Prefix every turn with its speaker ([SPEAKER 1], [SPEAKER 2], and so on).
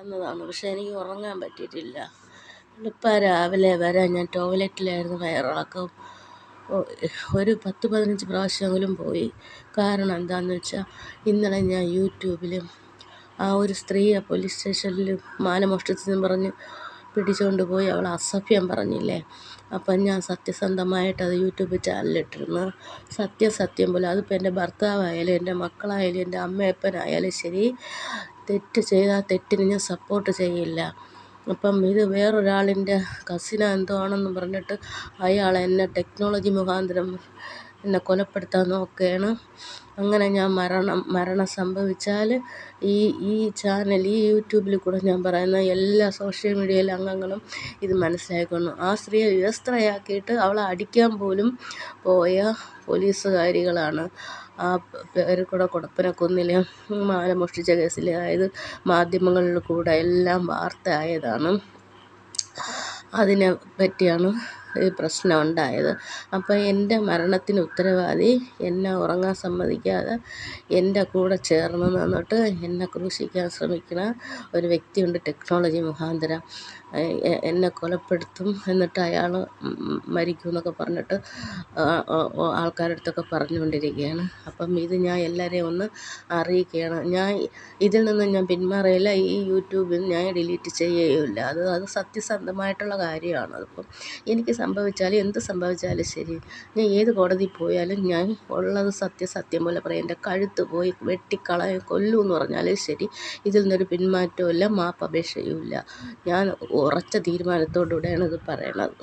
[SPEAKER 1] എന്നതാണ്. പക്ഷെ എനിക്ക് ഉറങ്ങാൻ പറ്റിയിട്ടില്ല. ഇപ്പം രാവിലെ വരെ ഞാൻ ടോയ്ലറ്റിലായിരുന്നു. വയറിളക്കം ഒരു 10-15 പ്രാവശ്യമെങ്കിലും പോയി. കാരണം എന്താണെന്ന് വെച്ചാൽ ഇന്നലെ ഞാൻ യൂട്യൂബിലും ആ ഒരു സ്ത്രീയെ പോലീസ് സ്റ്റേഷനിൽ മാല മോഷ്ടിച്ചെന്ന് പറഞ്ഞ് പിടിച്ചുകൊണ്ട് പോയി അവൾ അസഭ്യം പറഞ്ഞില്ലേ. അപ്പം ഞാൻ സത്യസന്ധമായിട്ട് അത് യൂട്യൂബ് ചാനലിലിട്ടിരുന്നു. സത്യം പോലെ അതിപ്പോൾ എൻ്റെ ഭർത്താവായാലും എൻ്റെ മക്കളായാലും എൻ്റെ അമ്മയപ്പനായാലും ശരി, തെറ്റ് ചെയ്താൽ തെറ്റിന് ഞാൻ സപ്പോർട്ട് ചെയ്യില്ല. അപ്പം ഇത് വേറൊരാളിൻ്റെ കസിന എന്തോ ആണെന്ന് പറഞ്ഞിട്ട് അയാൾ എന്നെ ടെക്നോളജി മുഖാന്തരം എന്നെ കൊലപ്പെടുത്താൻ നോക്കുകയാണ്. അങ്ങനെ ഞാൻ മരണം സംഭവിച്ചാൽ ഈ ചാനൽ ഈ യൂട്യൂബിൽ കൂടെ ഞാൻ പറയുന്ന എല്ലാ സോഷ്യൽ മീഡിയയിലെ അംഗങ്ങളും ഇത് മനസ്സിലാക്കണം. ആ സ്ത്രീയെ വിവസ്ത്രയാക്കിയിട്ട് അവളെ അടിക്കാൻ പോലും പോയ പോലീസുകാരികളാണ് ആ പേരക്കുട കൊടപ്പനക്കുന്നിൽ മാല മോഷ്ടിച്ച കേസിൽ. അതായത് മാധ്യമങ്ങളിൽ കൂടെ എല്ലാം വാർത്തയായതാണ്. അതിനെ പറ്റിയാണ് ഈ പ്രശ്നം ഉണ്ടായത്. അപ്പോൾ എൻ്റെ മരണത്തിന് ഉത്തരവാദി എന്നെ ഉറങ്ങാൻ സമ്മതിക്കാതെ എൻ്റെ കൂടെ ചേർന്ന് നിന്നിട്ട് എന്നെ ക്രൂശിക്കാൻ ശ്രമിക്കുന്ന ഒരു വ്യക്തിയുണ്ട്. ടെക്നോളജി മുഖാന്തരം എന്നെ കൊലപ്പെടുത്തും, എന്നിട്ട് അയാൾ മരിക്കും എന്നൊക്കെ പറഞ്ഞിട്ട് ആൾക്കാരുടെ അടുത്തൊക്കെ പറഞ്ഞുകൊണ്ടിരിക്കുകയാണ്. അപ്പം ഇത് ഞാൻ എല്ലാവരെയും ഒന്ന് അറിയിക്കുകയാണ്. ഞാൻ ഇതിൽ നിന്ന് ഞാൻ പിന്മാറിയില്ല. ഈ യൂട്യൂബിൽ ഞാൻ ഡിലീറ്റ് ചെയ്യുകയില്ല. അത് സത്യസന്ധമായിട്ടുള്ള കാര്യമാണ്. അതിപ്പം എനിക്ക് സംഭവിച്ചാലും എന്ത് സംഭവിച്ചാലും ശരി, ഞാൻ ഏത് കോടതിയിൽ പോയാലും ഞാൻ ഉള്ളത് സത്യം പോലെ പറയും. എൻ്റെ കഴുത്ത് പോയി വെട്ടിക്കളയും, കൊല്ലുമെന്ന് പറഞ്ഞാലും ശരി, ഇതിൽ നിന്നൊരു പിന്മാറ്റവും ഇല്ല, മാപ്പപേക്ഷയും ഇല്ല. ഞാൻ ഉറച്ച തീരുമാനത്തോടുകൂടെയാണ് ഇത് പറയണത്.